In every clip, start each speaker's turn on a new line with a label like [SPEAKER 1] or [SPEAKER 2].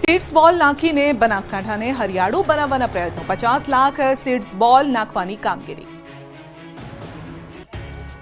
[SPEAKER 1] Seeds બોલ નાખીને બનાસકાંઠાને હરિયાળું બનાવવાના પ્રયત્નો 50 લાખ સીડ્સ બોલ નાખવાની કામગીરી।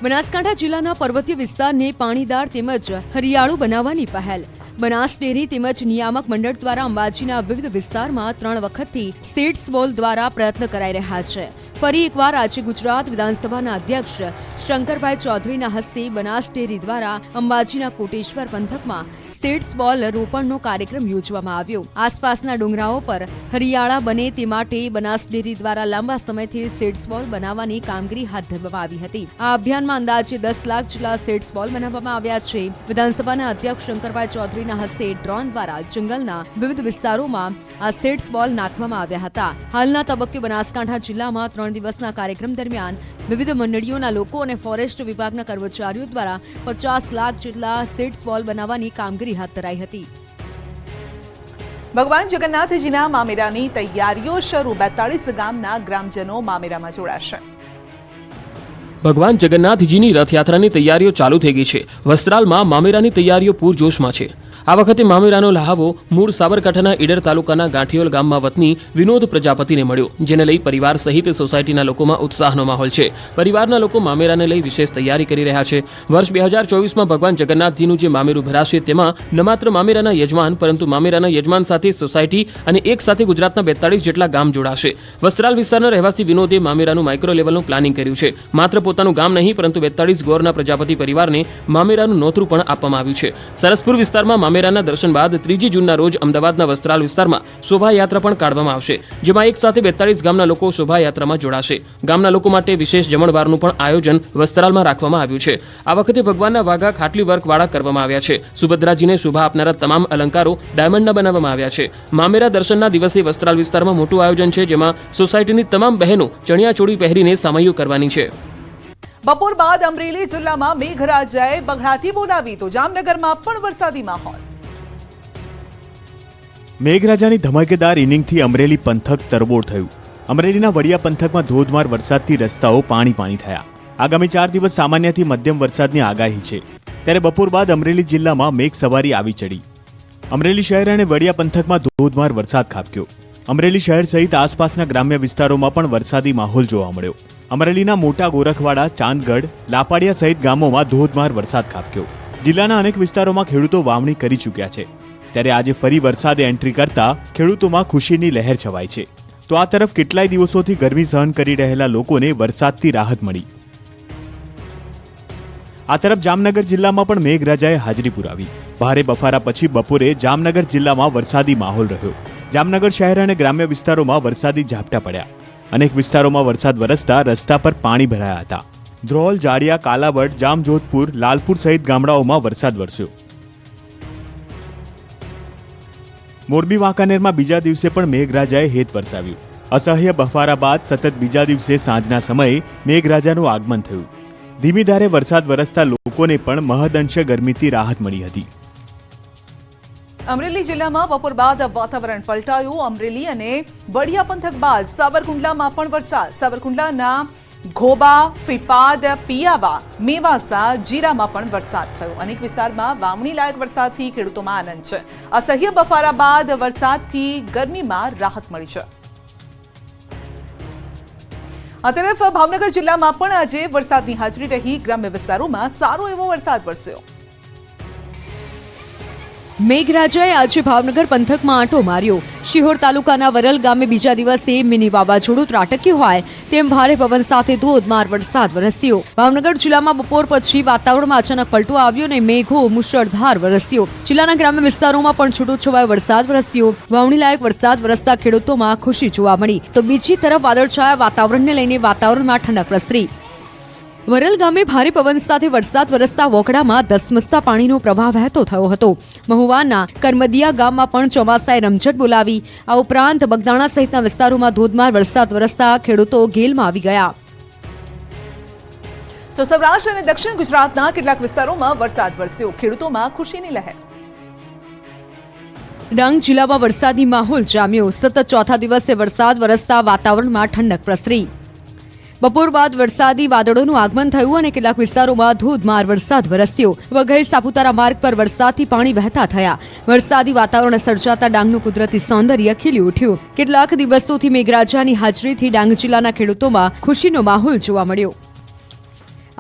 [SPEAKER 2] બનાસકાંઠા જિલ્લાના પર્વતીય વિસ્તારને પાણીદાર તેમજ હરિયાળું બનાવવાની પહેલ। બનાસ ડેરી તેમજ નિયામક મંડળ દ્વારા અંબાજીના વિવિધ વિસ્તારમાં 3 વખતથી સીડ્સ બોલ દ્વારા પ્રયત્ન કરાઈ રહ્યા છે। ફરી એકવાર આજે ગુજરાત વિધાનસભાના અધ્યક્ષ શંકરભાઈ ચૌધરીના હસ્તે બનાસ ડેરી દ્વારા અંબાજીના કોટેશ્વર પંથકમાં સીડ્સ બોલ રોપણનો કાર્યક્રમ યોજવામાં આવ્યો। આસપાસના ડુંગરાઓ પર હરિયાળા બને તે માટે બનાસ ડેરી દ્વારા લાંબા સમયથી સીડ્સ બોલ બનાવવાની કામગીરી હાથ ધરવામાં આવી હતી। આ અભિયાનમાં અંદાજે 10 લાખ જેટલા સીડ્સ બોલ બનાવવામાં આવ્યા છે। વિધાનસભાના અધ્યક્ષ શંકરભાઈ ચૌધરીના હસ્તે ડ્રોન દ્વારા જંગલના વિવિધ વિસ્તારોમાં આ સીડ્સ બોલ નાખવામાં આવ્યા હતા। હાલના તબક્કે બનાસકાંઠા જિલ્લામાં 3 દિવસના કાર્યક્રમ દરમિયાન વિવિધ મંડળીઓના લોકો અને ફોરેસ્ટ વિભાગના કર્મચારીઓ દ્વારા 50 લાખ જેટલા સીડ્સ બોલ બનાવવાની કામગીરી હાથ ધરાઈ હતી।
[SPEAKER 1] ભગવાન જગન્નાથજીના મામેરાની તૈયારીઓ શરૂ। 42 ગામના ગ્રામજનો મામેરામાં જોડાશે।
[SPEAKER 3] ભગવાન જગન્નાથજીની રથયાત્રાની તૈયારીઓ ચાલુ થઈ ગઈ છે। વસ્ત્રાલમાં મામેરાની તૈયારીઓ પૂરજોશમાં છે। આ વખતે મામેરાનો લહાવો મૂળ સાબરકાંઠાના ઈડર તાલુકાના ગાંઠિયોલ ગામમાં વતની વિનોદ પ્રજાપતિને મળ્યો, જેને લઈ પરિવાર સહિત સોસાયટીના લોકોમાં ઉત્સાહનો માહોલ છે। પરિવારના લોકો મામેરાને લઈ વિશેષ તૈયારી કરી રહ્યા છે। વર્ષ 2024માં ભગવાન જગન્નાથજીનું જે મામેરું ભરાશે તેમાં ન માત્ર મામેરાના યજમાન પરંતુ મામેરાના યજમાન સાથે સોસાયટી અને એક સાથે ગુજરાતના 42 જેટલા ગામ જોડાશે। વસ્ત્રાલ વિસ્તારના રહેવાસી વિનોદે મામેરાનું માઇક્રો લેવલનું પ્લાનિંગ કર્યું છે। માત્ર પોતાનું ગામ નહીં પરંતુ 42 ગોરના પ્રજાપતિ પરિવારને મામેરાનું નોતરું પણ આપવામાં આવ્યું છે। સરસપુર વિસ્તારમાં મામેરાના દર્શન બાદ 3 જૂનના રોજ અમદાવાદના વસ્ત્રાલ વિસ્તારમાં શોભાયાત્રા પણ કાઢવામાં આવશે, જેમાં એક સાથે 42 ગામના લોકો શોભાયાત્રામાં જોડાશે। ગામના લોકો માટે વિશેષ જમણવારનું પણ આયોજન વસ્ત્રાલમાં રાખવામાં આવ્યું છે। આ વખતે ભગવાનના વાઘા ખાટલી વર્કવાળા કરવામાં આવ્યા છે। સુભદ્રાજીને શોભા આપનારા તમામ અલંકારો ડાયમંડના બનાવવામાં આવ્યા છે। મામેરા દર્શનના દિવસે વસ્ત્રાલ વિસ્તારમાં મોટું આયોજન છે, જેમાં સોસાયટીની તમામ બહેનો ચણિયાચોળી પહેરીને સામૈયું કરવાની છે।
[SPEAKER 1] બપોર બાદ અમરેલી જિલ્લામાં મેઘરાજાએ બઘડાટી બોલાવી તો જામનગરમાં પણ વરસાદી માહોલ।
[SPEAKER 4] મેઘરાજાની ધમાકેદાર ઇનિંગથી અમરેલી પંથક તરબોળ થયું। અમરેલીના વડિયા પંથકમાં ધોધમાર વરસાદથી રસ્તાઓ પાણી થયા। આગામી 4 દિવસ સામાન્યથી મધ્યમ વરસાદની આગાહી છે, ત્યારે બપોર બાદ અમરેલી જિલ્લામાં મેઘ સવારી આવી ચડી। અમરેલી શહેર અને વડિયા પંથકમાં ધોધમાર વરસાદ ખાબક્યો। અમરેલી શહેર સહિત આસપાસના ગ્રામ્ય વિસ્તારોમાં પણ વરસાદી માહોલ જોવા મળ્યો। અમરેલીના મોટા ગોરખવાડા, ચાંદગઢ, લાપાડિયા સહિત ગામોમાં ધોધમાર વરસાદ ખાબક્યો। જિલ્લાના અનેક વિસ્તારોમાં ખેડૂતો વાવણી કરી ચૂક્યા છે, ત્યારે આજે ફરી વરસાદે એન્ટ્રી કરતા ખેડૂતોમાં ખુશીની લહેર છવાઈ છે। તો આ તરફ કેટલાય દિવસોથી ગરમી સહન કરી રહેલા લોકોને વરસાદથી રાહત મળી। આ તરફ જામનગર જિલ્લામાં પણ મેઘરાજાએ હાજરી પુરાવી। ભારે બફારા પછી બપોરે જામનગર જિલ્લામાં વરસાદી માહોલ રહ્યો। જામનગર શહેર અને ગ્રામ્ય વિસ્તારોમાં વરસાદી ઝાપટા પડ્યા। અનેક વિસ્તારોમાં વરસાદ વરસતા રસ્તા પર પાણી ભરાયા હતા। ધ્રોલ, જાડિયા, કાલાવડ, જામજોધપુર, લાલપુર સહિત ગામડાઓમાં વરસાદ વરસ્યો। મોરબી વાંકાનેરમાં બીજા દિવસે પણ મેઘરાજાએ હેત વરસાવ્યું। અસહ્ય બફારા બાદ સતત બીજા દિવસે સાંજના સમયે મેઘરાજાનું આગમન થયું। ધીમી ધારે વરસાદ વરસતા લોકોને પણ મહદઅંશે ગરમીથી રાહત મળી હતી।
[SPEAKER 1] અમરેલી જિલ્લામાં બપોર બાદ વાતાવરણ પલટાયું। અમરેલી અને વડિયા પંથક બાદ સાબરકુંડલામાં પણ વરસાદ। સાબરકુંડલાના ઘોબા, ફિફાદ, પિયાવા, મેવાસા, જીરામાં પણ વરસાદ થયો। અનેક વિસ્તારમાં વાવણી લાયક વરસાદથી ખેડૂતોમાં આનંદ છે। અસહ્ય બફારા બાદ વરસાદથી ગરમીમાં રાહત મળી છે। આ તરફ ભાવનગર જિલ્લામાં પણ આજે વરસાદની હાજરી રહી। ગ્રામ્ય વિસ્તારોમાં સારો એવો વરસાદ વરસ્યો।
[SPEAKER 2] મેઘરાજાએ આજે ભાવનગર પંથકમાં આંટો માર્યો। શિહોર તાલુકાના વરલ ગામે બીજા દિવસે મિની વાવાઝોડું ત્રાટક્યું હોય તેમ ભારે પવન સાથે ધોધમાર વરસાદ વરસ્યો। ભાવનગર જિલ્લામાં બપોર પછી વાતાવરણમાં અચાનક પલટો આવ્યો અને મેઘો મુશળધાર વરસ્યો। જિલ્લાના ગ્રામ્ય વિસ્તારોમાં પણ છૂટોછવાયો વરસાદ વરસ્યો। વાવણી લાયક વરસાદ વરસતા ખેડૂતોમાં ખુશી જોવા મળી, તો બીજી તરફ વાદળછાયા વાતાવરણને લઈને વાતાવરણમાં ઠંડક પ્રસરી। વરલ ગામે ભારે પવન સાથે વરસાદ વરસતા વોકડામાં ધસમસતા પાણીનો પ્રવાહ વહેતો થયો હતો। મહુવાના કરમદિયા ગામમાં પણ ચોમાસાએ રમઝટ બોલાવી। આ ઉપરાંત બગદાણા સહિતના વિસ્તારોમાં ધોધમાર વરસાદ વરસતા ખેડૂતો ગેલમાં આવી ગયા।
[SPEAKER 1] તો સૌરાષ્ટ્ર અને દક્ષિણ ગુજરાતના કેટલાક વિસ્તારોમાં વરસાદ વરસ્યો। ખેડૂતોમાં ખુશીની લહેર।
[SPEAKER 2] ડાંગ જિલ્લામાં વરસાદી માહોલ જામ્યો। સતત ચોથા દિવસે વરસાદ વરસતા વાતાવરણમાં ઠંડક પ્રસરી। બપોર બાદ વરસાદી વાદળોનું આગમન થયું અને કેટલાક વિસ્તારોમાં ધોધમાર વરસાદ વરસ્યો. વઘઈ સાપુતારા માર્ગ પર વરસાદથી પાણી વહેતા થયા. વરસાદી વાતાવરણ સર્જાતા ડાંગનું કુદરતી સૌંદર્ય ખીલી ઉઠ્યું. કેટલાક દિવસોથી મેઘરાજાની હાજરીથી ડાંગ જિલ્લાના ખેડૂતોમાં ખુશીનો માહોલ જોવા મળ્યો.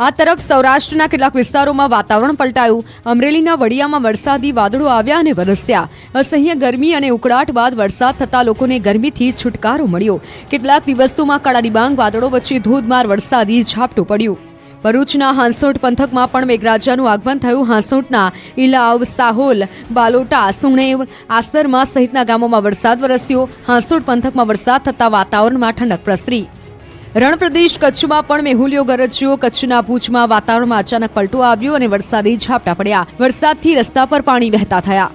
[SPEAKER 2] આ તરફ સૌરાષ્ટ્રના કેટલાક વિસ્તારોમાં વાતાવરણ પલટાયું. અમરેલીના વડિયામાં વરસાદી વાદળો આવ્યા અને વરસ્યા. અસહ્ય ગરમી અને ઉકળાટ બાદ વરસાદ થતાં લોકોને ગરમીથી છુટકારો મળ્યો. કેટલાક દિવસોમાં કાળા ડિબાંગ વાદળો વચ્ચે ધોધમાર વરસાદી ઝાપટું પડ્યું. ભરૂચના હાંસોટ પંથકમાં પણ મેઘરાજાનું આગમન થયું. હાંસોટના ઇલાવ, સાહોલ, બાલોટા, સુણેવ, આસરમાં સહિતના ગામોમાં વરસાદ વરસ્યો. હાંસોટ પંથકમાં વરસાદ થતાં વાતાવરણમાં ઠંડક પ્રસરી. રણપ્રદેશ કચ્છમાં પણ મેહુલિયો ગરજ્યો. કચ્છના ભુજમાં વાતાવરણમાં અચાનક પલટો આવ્યો અને વરસાદી ઝાપટા પડ્યા. વરસાદથી રસ્તા પર પાણી વહેતા થયા.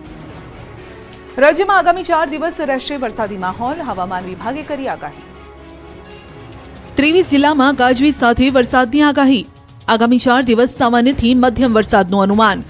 [SPEAKER 1] રાજ્યમાં આગામી 4 દિવસ રહેશે વરસાદી માહોલ. હવામાન વિભાગે કરી આગાહી. 23 જિલ્લામાં ગાજવીજ સાથે વરસાદની આગાહી. આગામી 4 દિવસ સામાન્યથી મધ્યમ વરસાદનું અનુમાન.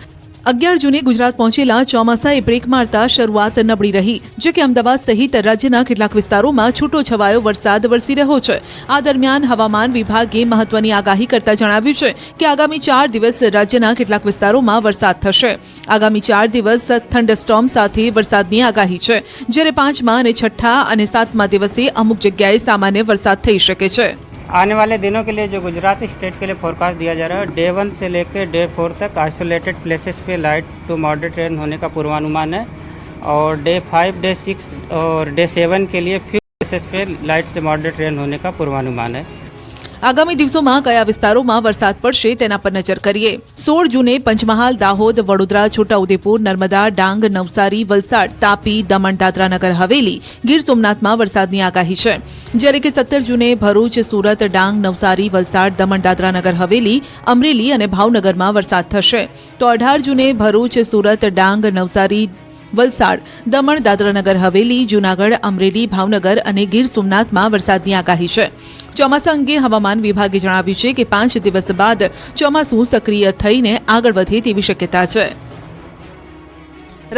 [SPEAKER 1] 11 જૂને ગુજરાત પહોંચેલા ચોમાસાએ બ્રેક મારતા શરૂઆત નબળી રહી. જો કે અમદાવાદ સહિત રાજ્યના કેટલાક વિસ્તારોમાં છૂટો છવાયો વરસાદ વરસી રહ્યો છે. આ દરમિયાન હવામાન વિભાગે મહત્વની આગાહી કરતા જણાવ્યું છે કે આગામી 4 દિવસ રાજ્યના કેટલાક વિસ્તારોમાં વરસાદ થશે. આગામી 4 દિવસ થંડરસ્ટોર્મ સાથે વરસાદની આગાહી છે. જ્યારે 5મા અને 6ઠા અને 7મા દિવસે અમુક જગ્યાએ સામાન્ય વરસાદ થઈ શકે છે.
[SPEAKER 5] आने वाले दिनों के लिए जो गुजरात स्टेट के लिए फोरकास्ट दिया जा रहा है, डे 1 से लेकर डे 4 तक आइसोलेटेड प्लेसेस पे लाइट टू मॉडरेट रेन होने का पूर्वानुमान है और डे 5, डे 6 और डे 7 के लिए फ्यू प्लेसेस पे लाइट से मॉडरेट रेन होने का पूर्वानुमान है.
[SPEAKER 1] આગામી દિવસોમાં કયા વિસ્તારોમાં વરસાદ પડશે તેના પર નજર કરીએ. 16 જૂને પંચમહાલ, દાહોદ, વડોદરા, છોટાઉદેપુર, નર્મદા, ડાંગ, નવસારી, વલસાડ, તાપી, દમણ, દાદરા નગર હવેલી, ગીર સોમનાથમાં વરસાદની આગાહી છે. જ્યારે કે 17 જૂને ભરૂચ, સુરત, ડાંગ, નવસારી, વલસાડ, દમણ, દાદરા નગર હવેલી, અમરેલી અને ભાવનગરમાં વરસાદ થશે. તો 18 જૂને ભરૂચ, સુરત, ડાંગ, નવસારી, વલસાડ, દમણ, દાદરાનગર હવેલી, જૂનાગઢ, અમરેલી, ભાવનગર અને ગીર સોમનાથમાં વરસાદની આગાહી છે. ચોમાસા અંગે હવામાન વિભાગે જણાવ્યું છે કે 5 દિવસ બાદ ચોમાસું સક્રિય થઈને આગળ વધે તેવી શક્યતા છે.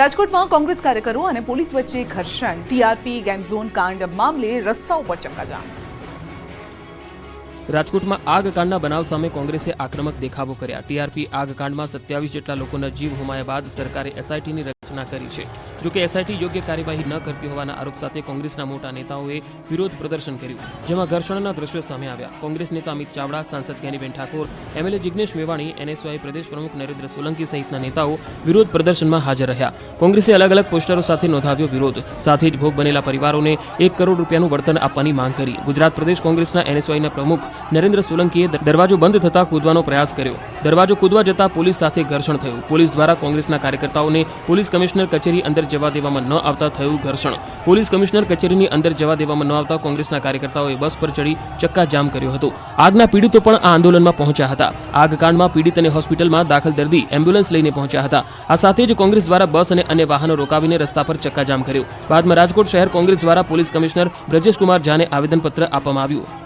[SPEAKER 1] રાજકોટમાં કોંગ્રેસ કાર્યકરો અને પોલીસ વચ્ચે ઘર્ષણ. ટીઆરપી ગેમ ઝોન કાંડ મામલે રસ્તાઓ પર ચક્કાજામ.
[SPEAKER 3] રાજકોટમાં આગકાંડના બનાવ સામે કોંગ્રેસે આક્રમક દેખાવો કર્યા. ટીઆરપી આગકાંડમાં 27 જેટલા લોકોના જીવ ગુમાયા બાદ સરકારે એસઆઈટીની રચના કરી છે. જોકે એસઆઈટી યોગ્ય કાર્યવાહી ન કરતી હોવાના આરોપ સાથે કોંગ્રેસના મોટા નેતાઓએ વિરોધ પ્રદર્શન કર્યું, જેમાં ઘર્ષણના દ્રશ્યો સામે આવ્યા. કોંગ્રેસ નેતા અમિત ચાવડા, સાંસદ જ્ઞાનીબેન ઠાકોર, એમએલએ જિગ્નેશ મેવાણી, એનએસવાય પ્રદેશ પ્રમુખ નરેન્દ્ર સોલંકી સહિતના નેતાઓ વિરોધ પ્રદર્શનમાં હાજર રહ્યા. કોંગ્રેસે અલગ અલગ પોસ્ટરો સાથે નોંધાવ્યો વિરોધ. સાથે જ ભોગ બનેલા પરિવારોને 1 કરોડ રૂપિયાનું વળતર આપવાની માંગ કરી. ગુજરાત પ્રદેશ કોંગ્રેસના એનએસવાયના પ્રમુખ નરેન્દ્ર સોલંકીએ દરવાજો બંધ થતા કૂદવાનો પ્રયાસ કર્યો. દરવાજો કૂદવા જતા પોલીસ સાથે ઘર્ષણ થયું. પોલીસ દ્વારા કોંગ્રેસના કાર્યકર્તાઓને પોલીસ કમિશનર કચેરી અંદર જવા દેવામાં ન આવતા થયું ઘર્ષણ. પોલીસ કમિશનર કચેરીની અંદર જવા દેવામાં ન આવતા કોંગ્રેસના કાર્યકર્તાઓએ બસ પર ચડી ચક્કાજામ કર્યો હતો. આગના પીડિતો પણ આ આંદોલનમાં પહોંચ્યા હતા. આગકાંડમાં પીડિત અને હોસ્પિટલમાં દાખલ દર્દી એમ્બ્યુલન્સ લઈને પહોંચ્યા હતા. આ સાથે જ કોંગ્રેસ દ્વારા બસ અને અન્ય વાહનો રોકાવીને રસ્તા પર ચક્કાજામ કર્યું. બાદમાં રાજકોટ શહેર કોંગ્રેસ દ્વારા પોલીસ કમિશનર બ્રજેશકુમાર ઝાને આવેદનપત્ર આપવામાં આવ્યું.